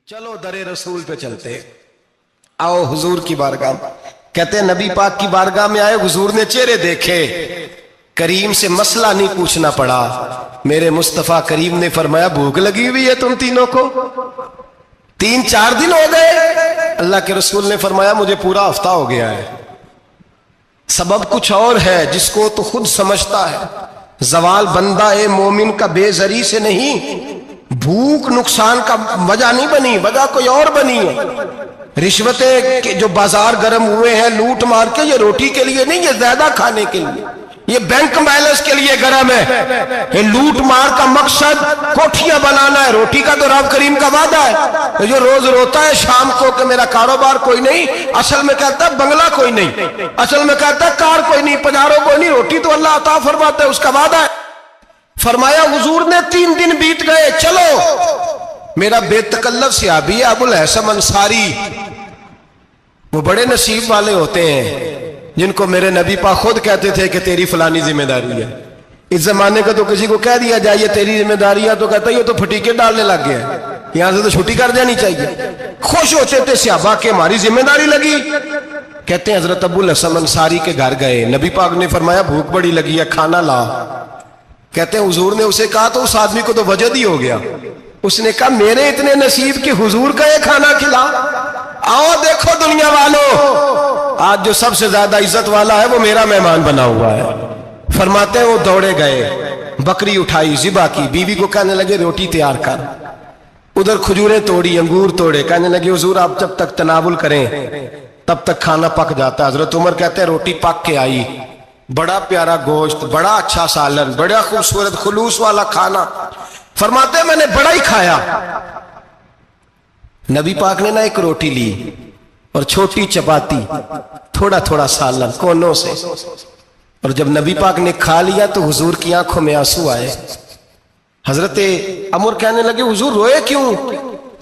چلو در رسول پہ چلتے، آؤ حضور کی بارگاہ میں۔ کہتے ہیں نبی پاک کی بارگاہ میں آئے، حضور نے چہرے دیکھے، کریم سے مسئلہ نہیں پوچھنا پڑا۔ میرے مصطفیٰ کریم نے فرمایا بھوک لگی ہوئی ہے تم تینوں کو؟ 3-4 دن ہو گئے؟ اللہ کے رسول نے فرمایا مجھے پورا ہفتہ ہو گیا ہے۔ سبب کچھ اور ہے جس کو تو خود سمجھتا ہے۔ زوال بندہ مومن کا بے زری سے نہیں، بھوک نقصان کا وجہ نہیں بنی، وجہ کوئی اور بنی ہے۔ رشوتیں جو بازار گرم ہوئے ہیں لوٹ مار کے، یہ روٹی کے لیے نہیں، یہ زیادہ کھانے کے لیے، یہ بینک بیلنس کے لیے گرم ہے۔ یہ لوٹ مار کا مقصد کوٹھیاں بنانا ہے، روٹی کا تو رب کریم کا وعدہ ہے۔ جو روز روتا ہے شام کو کہ میرا کاروبار کوئی نہیں، اصل میں کہتا ہے بنگلہ کوئی نہیں، اصل میں کہتا ہے کار کوئی نہیں، پجارو کوئی نہیں، روٹی تو اللہ عطا فرماتا ہے، اس کا وعدہ ہے۔ فرمایا حضور نے 3 دن بیت گئے، چلو۔ میرا بے تکلف صحابی ہے ابو الحسن انصاری، وہ بڑے نصیب والے ہوتے ہیں جن کو میرے نبی پاک خود کہتے تھے کہ تیری فلانی ذمہ داری ہے۔ اس زمانے کا تو کسی کو کہہ دیا جائے یہ تیری ذمہ داری ہے تو کہتا ہے یہ تو پھٹیکے ڈالنے لگ گیا ہے، یہاں سے تو چھٹی کر جانی چاہیے۔ خوش ہوتے تھے صحابہ کہ ہماری ذمہ داری لگی۔ کہتے ہیں حضرت ابو الحسن انصاری کے گھر گئے، نبی پاک نے فرمایا بھوک بڑی لگی ہے، کھانا لا۔ کہتے ہیں حضور نے اسے کہا تو اس آدمی کو تو وجد ہی ہو گیا، اس نے کہا میرے اتنے نصیب کہ حضور کا یہ کھانا کھلا۔ آؤ دیکھو دنیا والوں، آج جو سب سے زیادہ عزت والا ہے وہ میرا مہمان بنا ہوا ہے۔ فرماتے ہیں وہ دوڑے گئے، بکری اٹھائی، ذبح کی، بیوی کو کہنے لگے روٹی تیار کر، ادھر کھجوریں توڑی، انگور توڑے، کہنے لگے حضور آپ جب تک تناول کریں تب تک کھانا پک جاتا ہے۔ حضرت عمر کہتے ہیں روٹی پک کے آئی، بڑا پیارا گوشت، بڑا اچھا سالن، بڑا خوبصورت خلوص والا کھانا۔ فرماتے ہیں میں نے بڑا ہی کھایا۔ نبی پاک نے نہ ایک روٹی لی اور چھوٹی چپاتی، تھوڑا تھوڑا سالن کونوں سے، اور جب نبی پاک نے کھا لیا تو حضور کی آنکھوں میں آنسو آئے۔ حضرت عمر کہنے لگے حضور روئے کیوں؟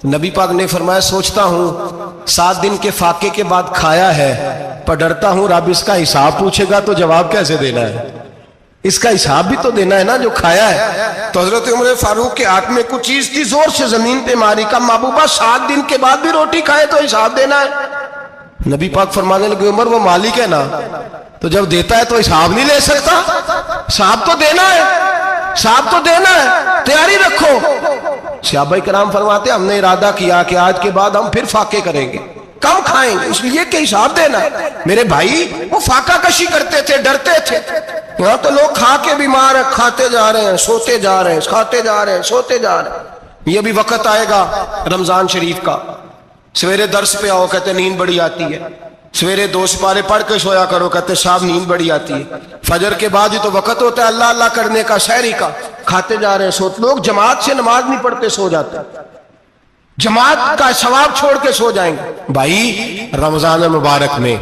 نبی پاک نے فرمایا سوچتا ہوں 7 دن کے فاقے کے بعد کھایا ہے، پر ڈرتا ہوں رب اس کا حساب پوچھے گا تو جواب کیسے دینا ہے، اس کا حساب بھی تو دینا ہے نا جو کھایا ہے۔ تو حضرت عمر فاروق کے ہاتھ میں کچھ چیز تھی، زور سے زمین پہ ماری، کہا محبوبہ 7 دن کے بعد بھی روٹی کھائے تو حساب دینا ہے۔ نبی پاک فرمانے لگے عمر وہ مالک ہے نا، تو جب دیتا ہے تو حساب نہیں لے سکتا، حساب تو دینا ہے، حساب تو دینا ہے، تیاری رکھو۔ صحابہ کرام فرماتے ہم نے ارادہ کیا کہ آج کے بعد ہم پھر فاقے کریں گے، کم کھائیں گے، اس لیے کہ حساب دینا ہے۔ میرے بھائی وہ فاقہ کشی کرتے تھے، ڈرتے تھے۔ یہاں تو لوگ کھا کے بیمار ہیں، کھاتے جا رہے ہیں، سوتے جا رہے ہیں، کھاتے جا رہے ہیں، سوتے جا رہے ہیں۔ یہ بھی وقت آئے گا رمضان شریف کا، سویرے درس پہ آؤ کہتے نیند بڑی آتی ہے، سویرے 2 سپارے پڑھ کے سویا کرو کہتے صاحب نیند بڑی آتی ہے۔ فجر کے بعد ہی تو وقت ہوتا ہے اللہ اللہ کرنے کا، سحری کا، کھاتے جا رہے ہیں، سوتے۔ لوگ جماعت سے نماز نہیں پڑھتے، سو جاتے ہیں، جماعت کا ثواب چھوڑ کے سو جائیں گے۔ بھائی رمضان مبارک میں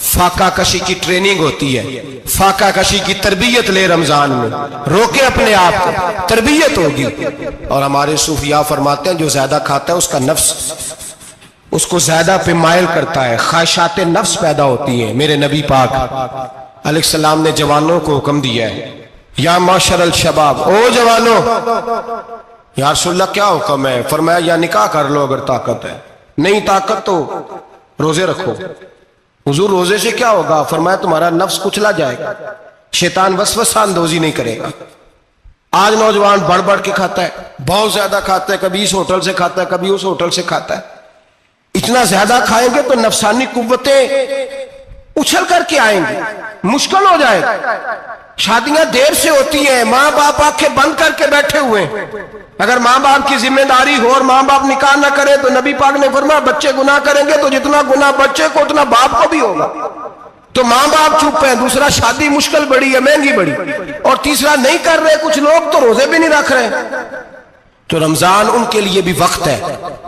فاقہ کشی کی ٹریننگ ہوتی ہے، فاقہ کشی کی تربیت لے، رمضان میں روکے اپنے آپ کو، تربیت ہوگی۔ اور ہمارے صوفیاء فرماتے ہیں جو زیادہ کھاتا ہے اس کا نفس اس کو زیادہ پہ مائل کرتا ہے، خواہشات نفس پیدا ہوتی ہیں۔ میرے نبی پاک علیہ السلام نے جوانوں کو حکم دیا ہے یا معاشر الشباب، او جوانوں، یا رسول اللہ کیا حکم ہے؟ فرمایا یا نکاح کر لو اگر طاقت ہے، نہیں طاقت تو روزے رکھو۔ حضور روزے سے کیا ہوگا؟ فرمایا تمہارا نفس کچلا جائے گا، شیطان وسوسہ اندوزی نہیں کرے گا۔ آج نوجوان بڑھ بڑھ کے کھاتا ہے، بہت زیادہ کھاتا ہے، کبھی اس ہوٹل سے کھاتا ہے، کبھی اس ہوٹل سے کھاتا ہے۔ اتنا زیادہ کھائیں گے تو نفسانی قوتیں اچھل کر کے آئیں گے، مشکل ہو جائے گا۔ شادیاں دیر سے ہوتی ہیں، ماں باپ آنکھیں بند کر کے بیٹھے ہوئے ہیں۔ اگر ماں باپ کی ذمہ داری ہو اور ماں باپ نکاح نہ کرے تو نبی پاک نے فرمایا بچے گناہ کریں گے تو جتنا گناہ بچے کو اتنا باپ کو بھی ہوگا۔ تو ماں باپ چپ ہیں، دوسرا شادی مشکل بڑی ہے، مہنگی بڑی، اور تیسرا نہیں کر رہے، کچھ لوگ تو روزے بھی نہیں رکھ رہے۔ تو رمضان ان کے لیے بھی وقت ہے،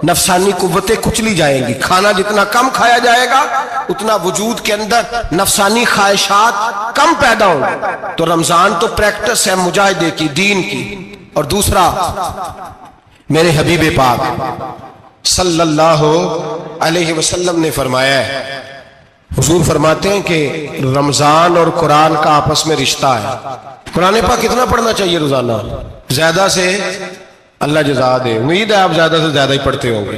نفسانی قوتیں کچلی جائیں گی، کھانا جتنا کم کھایا جائے گا اتنا وجود کے اندر نفسانی خواہشات کم پیدا ہوں گے۔ تو رمضان تو پریکٹس ہے مجاہدے کی، دین کی۔ اور دوسرا میرے حبیب پاک صلی اللہ علیہ وسلم نے فرمایا ہے، حضور فرماتے ہیں کہ رمضان اور قرآن کا آپس میں رشتہ ہے۔ قرآن پاک کتنا پڑھنا چاہیے روزانہ؟ زیادہ سے اللہ جزا دے، امید ہے آپ زیادہ سے زیادہ ہی پڑھتے ہوں گے۔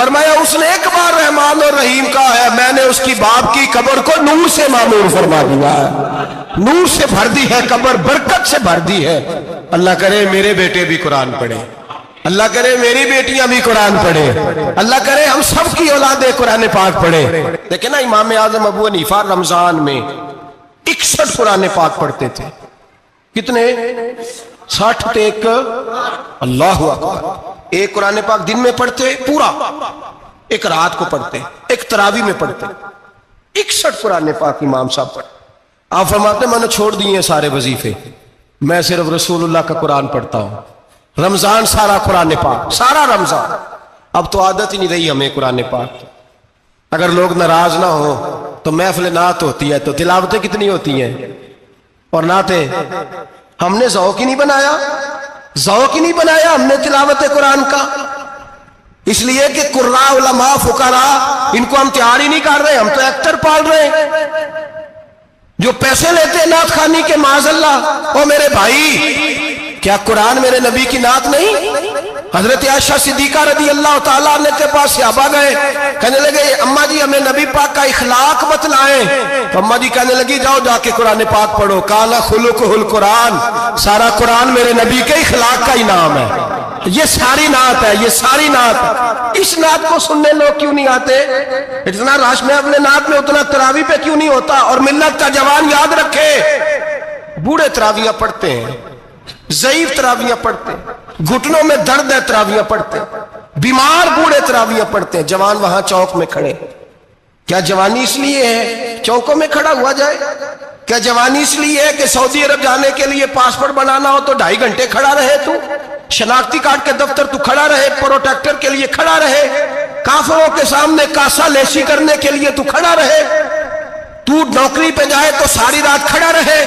فرمایا اس نے ایک بار رحمان اور رحیم کہا ہے، میں نے اس کی باپ کی قبر کو نور سے معمور فرما دیا ہے، نور سے بھر دی ہے قبر، برکت سے بھر دی ہے۔ اللہ کرے میرے بیٹے بھی قرآن پڑھیں، اللہ کرے میری بیٹیاں بھی قرآن پڑھیں، اللہ کرے ہم سب کی اولادیں قرآن پاک پڑھیں۔ لیکن نا امام اعظم ابو حنیفہ رمضان میں 61 قرآن پاک پڑھتے تھے۔ کتنے؟ 60 ایک، اللہ اکبر۔ ایک قرآن پاک دن میں پڑھتے پورا، ایک رات کو پڑھتے، ایک تراویح میں پڑھتے۔ 61 قرآن پاک امام صاحب پڑھتے۔ آپ فرماتے میں نے چھوڑ دیے ہیں سارے وظیفے، میں صرف رسول اللہ کا قرآن پڑھتا ہوں۔ رمضان سارا قرآن پاک، سارا رمضان۔ اب تو عادت ہی نہیں رہی ہمیں قرآن پاک۔ اگر لوگ ناراض نہ ہو تو محفل نعت ہوتی ہے تو تلاوتیں کتنی ہوتی ہیں، اور نعتیں ہم نے ذوق ہی نہیں بنایا، ذوق ہی نہیں بنایا ہم نے تلاوت قرآن کا، اس لیے کہ قراء علماء فقراء ان کو ہم تیار ہی نہیں کر رہے، ہم تو ایکٹر پال رہے ہیں جو پیسے لیتے ہیں نعت خوانی کے، معاذ اللہ۔ او میرے بھائی، کیا قرآن میرے نبی کی نعت نہیں؟ حضرت عائشہ صدیقہ رضی اللہ تعالیٰ عنہ کے پاس صحابہ گئے، کہنے لگے اماں جی ہمیں نبی پاک کا اخلاق بتلائیں، تو اماں جی کہنے لگی جاؤ جا کے قرآن پاک پڑھو، قال خلقہ القرآن، سارا قرآن میرے نبی کے اخلاق کا انعام ہے۔ یہ ساری نعت ہے، یہ ساری نعت۔ اس نعت کو سننے لوگ کیوں نہیں آتے؟ اتنا رش میں اپنے نعت میں اتنا تراویح پہ کیوں نہیں ہوتا؟ اور ملت کا جوان یاد رکھے، بوڑھے تراویح پڑھتے ہیں، ضعیف تراویح پڑھتے ہیں، گھٹنوں میں درد ہے تراویح پڑھتے ہیں، بیمار بوڑھے تراویح پڑھتے ہیں، جوان وہاں چوک میں کھڑے۔ کیا جوانی اس لیے ہے چوکوں میں کھڑا ہوا جائے؟ کیا جوانی اس لیے ہے کہ سعودی عرب جانے کے لیے پاسپورٹ بنانا ہو تو 2.5 گھنٹے کھڑا رہے تو؟ شناختی کارڈ کے دفتر تو کھڑا رہے، پروٹیکٹر کے لیے کھڑا رہے، کافروں کے سامنے کاسا لیسی کرنے کے لیے تو کھڑا رہے، تو نوکری پہ جائے تو ساری رات کھڑا رہے،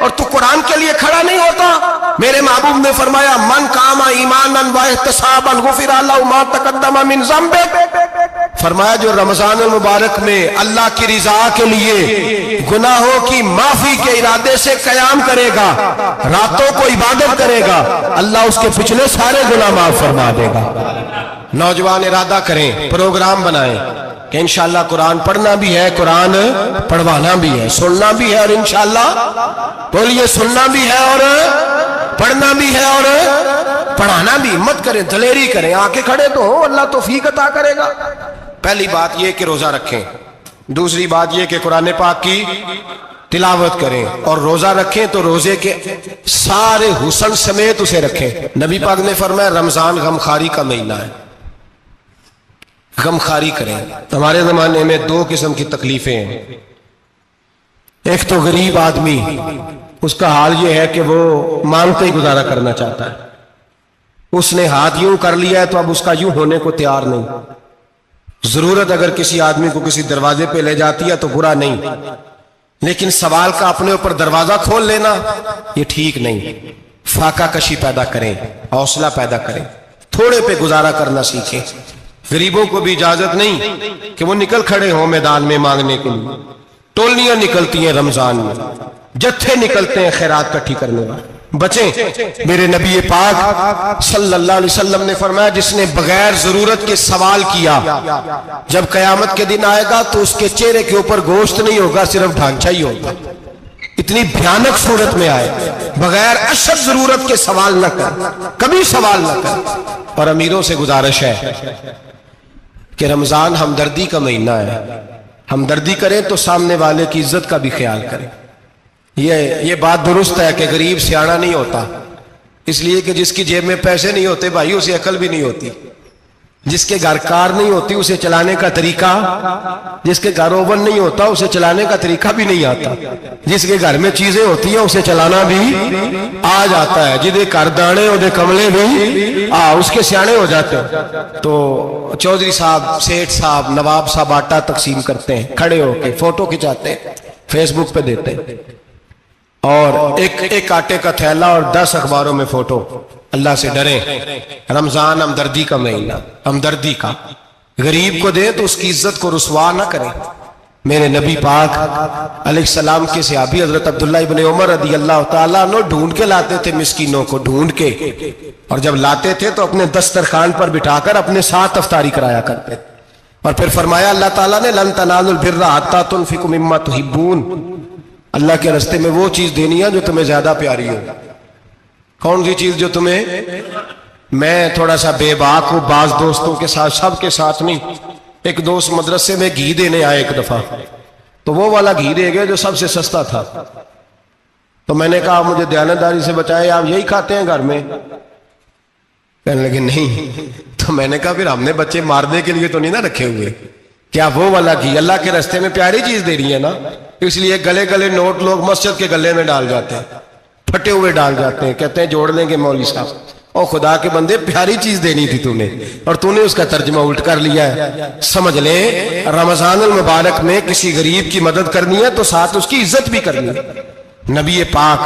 اور تو قرآن کے لیے کھڑا نہیں ہوتا؟ میرے محبوب نے فرمایا من قام ایمانا واحتسابا غفر له ما تقدم من ذنبه، فرمایا جو رمضان المبارک میں اللہ کی رضا کے لیے گناہوں کی معافی کے ارادے سے قیام کرے گا، راتوں کو عبادت کرے گا، اللہ اس کے پچھلے سارے گناہ معاف فرما دے گا۔ نوجوان ارادہ کریں، پروگرام بنائیں کہ انشاءاللہ قرآن پڑھنا بھی ہے، قرآن پڑھوانا بھی ہے، سننا بھی ہے، اور انشاءاللہ بولیے سننا بھی ہے اور پڑھنا بھی ہے اور پڑھانا بھی۔ ہمت کریں، دلیری کریں، آکے کھڑے تو ہو، اللہ توفیق عطا کرے گا۔ پہلی بات یہ کہ روزہ رکھیں، دوسری بات یہ کہ قرآن پاک کی تلاوت کریں، اور روزہ رکھیں تو روزے کے سارے حسن سمیت اسے رکھیں۔ نبی پاک نے فرمایا رمضان غمخاری کا مہینہ ہے، غمخاری کریں۔ ہمارے زمانے میں 2 قسم کی تکلیفیں ہیں، ایک تو غریب آدمی، اس کا حال یہ ہے کہ وہ مانگتے ہی گزارا کرنا چاہتا ہے، اس نے ہاتھ یوں کر لیا ہے تو اب اس کا یوں ہونے کو تیار نہیں۔ ضرورت اگر کسی آدمی کو کسی دروازے پہ لے جاتی ہے تو برا نہیں، لیکن سوال کا اپنے اوپر دروازہ کھول لینا یہ ٹھیک نہیں۔ فاقہ کشی پیدا کریں، حوصلہ پیدا کریں، تھوڑے پہ گزارا کرنا سیکھیں۔ غریبوں کو بھی اجازت نہیں کہ وہ نکل کھڑے ہوں میدان میں مانگنے کے لیے، ٹولیاں نکلتی ہیں رمضان میں، جتھے نکلتے ہیں خیرات کٹھی کرنے والے۔ بچیں، میرے نبی پاک صلی اللہ علیہ وسلم نے فرمایا جس نے بغیر ضرورت کے سوال کیا، جب قیامت کے دن آئے گا تو اس کے چہرے کے اوپر گوشت نہیں ہوگا، صرف ڈھانچہ ہی ہوگا۔ اتنی بھیانک صورت میں آئے، بغیر اشد ضرورت کے سوال نہ کر، کبھی سوال نہ کر۔ اور امیروں سے گزارش ہے کہ رمضان ہمدردی کا مہینہ ہے، ہمدردی کریں تو سامنے والے کی عزت کا بھی خیال کریں۔ یہ بات درست ہے کہ غریب سیاڑا نہیں ہوتا، اس لیے کہ جس کی جیب میں پیسے نہیں ہوتے بھائی اسے عقل بھی نہیں ہوتی، جس کے گھر کار نہیں ہوتی اسے چلانے کا طریقہ، جس کے گھر اوون نہیں ہوتا اسے چلانے کا طریقہ بھی نہیں آتا، جس کے گھر میں چیزیں ہوتی ہیں اسے چلانا بھی آ جاتا ہے، جدے گھر دانے اودے کملے بھی اس کے سیانے ہو جاتے ہیں۔ تو چودھری صاحب، سیٹھ صاحب، نواب صاحب آٹا تقسیم کرتے ہیں، کھڑے ہو کے فوٹو کھچاتے ہیں، فیس بک پہ دیتے ہیں، اور ایک آٹے کا تھیلا اور 10 اخباروں میں فوٹو۔ اللہ سے ڈریں، رمضان ہمدردی کا مہینہ، ہمدردی کا۔ غریب کو دیں تو اس کی عزت کو رسوا نہ کریں، میرے نبی پاک علیہ السلام کے صحابی حضرت عبداللہ ابن عمر رضی اللہ تعالیٰ عنہ ڈھونڈ کے لاتے تھے مسکینوں کو، ڈھونڈ کے، اور جب لاتے تھے تو اپنے دسترخوان پر بٹھا کر اپنے ساتھ افطاری کرایا کرتے، اور پھر فرمایا اللہ تعالیٰ نے لن تنالوا البر حتی تنفقوا مما تحبون، اللہ کے راستے میں وہ چیز دینی ہے جو تمہیں زیادہ پیاری ہو۔ کون سی چیز جو تمہیں؟ میں تھوڑا سا بے باک ہوں، بعض دوستوں کے ساتھ، سب کے ساتھ نہیں۔ ایک دوست مدرسے میں گھی دینے آئے ایک دفعہ، تو وہ والا گھی دے گئے جو سب سے سستا تھا، تو میں نے کہا مجھے دیانتداری سے بچائے، آپ یہی کھاتے ہیں گھر میں؟ کہنے لگے نہیں۔ تو میں نے کہا پھر ہم نے بچے مارنے کے لیے تو نہیں نہ رکھے ہوئے، کیا وہ والا گھی اللہ کے راستے میں پیاری چیز دے رہی ہے نا، اس لیے گلے گلے نوٹ لوگ مسجد کے گلے میں ڈال جاتے ہیں، پھٹے ہوئے ڈال جاتے ہیں، کہتے ہیں جوڑ لیں گے مولوی صاحب۔ اور خدا کے بندے پیاری چیز دینی تھی تو نے، اور تو نے اس کا ترجمہ الٹ کر لیا ہے۔ سمجھ لیں رمضان المبارک میں کسی غریب کی مدد کرنی ہے تو ساتھ اس کی عزت بھی کرنی ہے۔ نبی پاک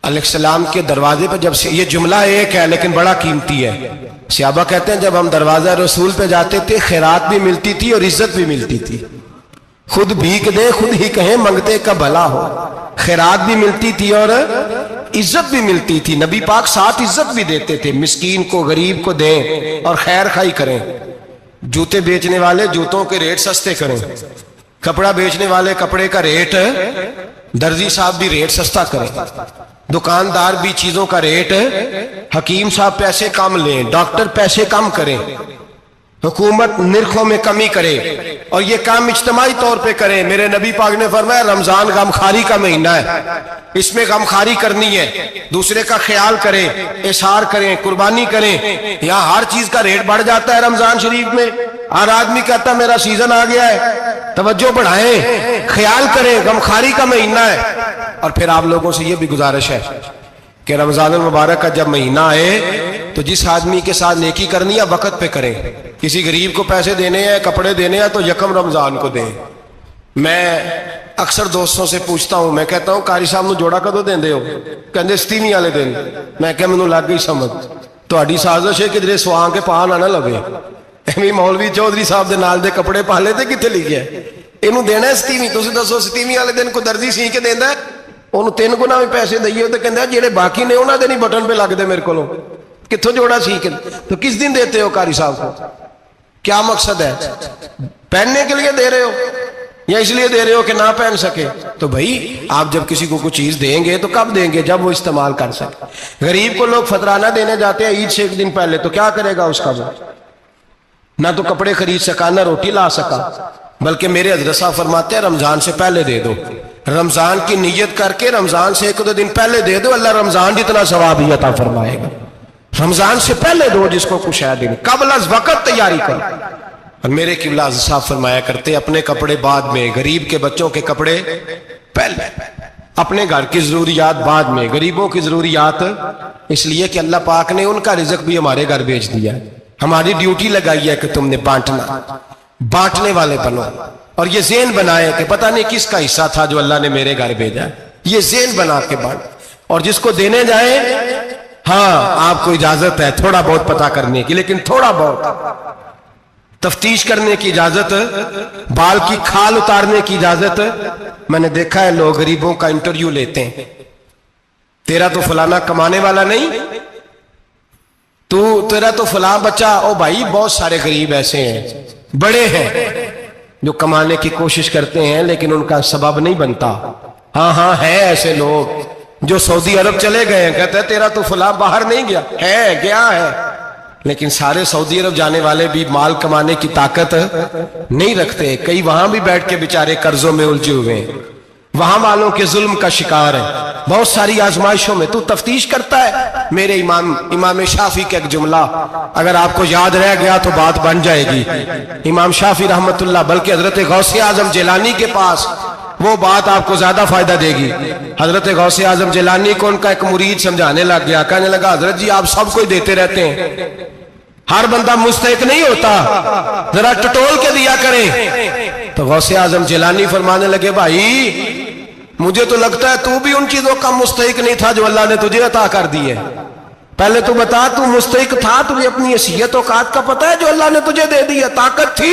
علیہ السلام کے دروازے پہ جب سے، یہ جملہ ایک ہے لیکن بڑا قیمتی ہے، صحابہ کہتے ہیں جب ہم دروازہ رسول پہ جاتے تھے خیرات بھی ملتی تھی اور عزت بھی ملتی تھی، خود بھیک دیں خود ہی کہیں منگتے کا بھلا ہو، خیرات بھی ملتی تھی اور عزت بھی ملتی تھی۔ نبی پاک ساتھ عزت بھی دیتے تھے، مسکین کو غریب کو دیں اور خیر خائی کریں، جوتے بیچنے والے جوتوں کے ریٹ سستے کریں، کپڑا بیچنے والے کپڑے کا ریٹ، درزی صاحب بھی ریٹ سستا کریں، دکاندار بھی چیزوں کا ریٹ، حکیم صاحب پیسے کم لیں، ڈاکٹر پیسے کم کریں، حکومت نرخوں میں کمی کرے، اور یہ کام اجتماعی طور پہ کریں۔ میرے نبی پاک نے فرمایا رمضان غمخواری کا مہینہ ہے، اس میں غمخواری کرنی ہے، دوسرے کا خیال کریں، احسار کریں، قربانی کریں۔ یہاں ہر چیز کا ریٹ بڑھ جاتا ہے رمضان شریف میں، ہر آدمی کہتا ہے میرا سیزن آ گیا ہے، توجہ بڑھائیں، خیال کریں، غمخواری کا مہینہ ہے۔ اور پھر آپ لوگوں سے یہ بھی گزارش ہے کہ رمضان المبارک کا جب مہینہ آئے تو جس آدمی کے ساتھ نیکی کرنی ہے وقت پہ کریں، کسی غریب کو پیسے دینے ہیں، کپڑے دینے ہیں تو یکم رمضان کو دیں۔ میں اکثر دوستوں سے پوچھتا ہوں، میں کہتا ہوں قاری صاحب نو جوڑا کدو دیندے ہو؟ کہندے ستیویں والے دن۔ میں کہ مینوں لگ گئی سمجھ، تہاڈی سازش ہے کدھرے سواں کے پا نہ لگے، ایویں مولوی چودھری صاحب دے نال دے کپڑے پا لے تے کتنے لکھیا ہے اینوں دینا ہے ستیویں؟ تسی دسو ستیویں والے دن کو درزی سی کے دیندا ہے، انہوں 3 گنا بھی پیسے دئیے تو کہندا جڑے باقی نے انہاں دے نہیں بٹن پہ لگ دے میرے کولوں، کتھوں جوڑا سی کے؟ تو کس دن دیتے ہو قاری صاحب کو؟ کیا مقصد ہے؟ پہننے کے لیے دے رہے ہو یا اس لیے دے رہے ہو کہ نہ پہن سکے؟ تو بھائی آپ جب کسی کو کوئی چیز دیں گے تو کب دیں گے؟ جب وہ استعمال کر سکے۔ غریب کو لوگ فطرانہ دینے جاتے ہیں عید سے 1 دن پہلے، تو کیا کرے گا اس کا؟ وہ نہ تو کپڑے خرید سکا نہ روٹی لا سکا، بلکہ میرے حضرت صاحب فرماتے ہیں رمضان سے پہلے دے دو، رمضان کی نیت کر کے رمضان سے 1-2 دن پہلے دے دو، اللہ رمضان جتنا ثواب ہی عطا فرمائے گا۔ رمضان سے پہلے دو جس کو کچھ ہے دن، قبل از وقت تیاری کرو۔ اور میرے قبلہ صاحب فرمایا کرتے اپنے کپڑے بعد میں، غریب کے بچوں کے کپڑے پہلے، اپنے گھر کی ضروریات بعد میں، غریبوں کی ضروریات، اس لیے کہ اللہ پاک نے ان کا رزق بھی ہمارے گھر بھیج دیا ہے، ہماری ڈیوٹی لگائی ہے کہ تم نے بانٹنا، بانٹنے والے بنو، اور یہ ذہن بنائے کہ پتہ نہیں کس کا حصہ تھا جو اللہ نے میرے گھر بھیجا، یہ ذہن بنا کے بانٹ، اور جس کو دینے جائیں ہاں آپ کو اجازت ہے تھوڑا بہت پتہ کرنے کی، لیکن تھوڑا بہت تفتیش کرنے کی اجازت، بال کی کھال اتارنے کی اجازت۔ میں نے دیکھا ہے لوگ غریبوں کا انٹرویو لیتے ہیں، تیرا تو فلانا کمانے والا نہیں، تیرا تو فلاں بچہ، او بھائی بہت سارے غریب ایسے ہیں، بڑے ہیں جو کمانے کی کوشش کرتے ہیں لیکن ان کا سبب نہیں بنتا۔ ہاں ہے ایسے لوگ جو سعودی عرب چلے گئے ہیں، کہتے ہیں تیرا تو فلاں باہر نہیں گیا، ہے گیا ہے، لیکن سارے سعودی عرب جانے والے بھی مال کمانے کی طاقت نہیں رکھتے، کئی وہاں بھی بیٹھ کے بیچارے قرضوں میں الجھے ہوئے ہیں، وہاں والوں کے ظلم کا شکار ہے، بہت ساری آزمائشوں میں۔ تو تفتیش کرتا ہے۔ میرے امام شافعی کا ایک جملہ اگر آپ کو یاد رہ گیا تو بات بن جائے گی۔ امام شافعی رحمت اللہ، بلکہ حضرت غوث اعظم جیلانی کے پاس وہ بات آپ کو زیادہ فائدہ دے گی۔ حضرت غوث اعظم جیلانی کو ان کا ایک مرید سمجھانے لگ گیا، کہنے لگا حضرت جی آپ سب کو ہی دیتے رہتے ہیں، ہر بندہ مستحق نہیں ہوتا، ذرا ٹٹول کے دیا کریں۔ تو غوث اعظم جیلانی فرمانے لگے بھائی مجھے تو لگتا ہے تو بھی ان چیزوں کا مستحق نہیں تھا جو اللہ نے تجھے عطا کر دی ہے، پہلے تو بتا تو مستحق تھا، تجھے اپنی حیثیت اوقات کا پتہ ہے جو اللہ نے تجھے دے دی ہے؟ طاقت تھی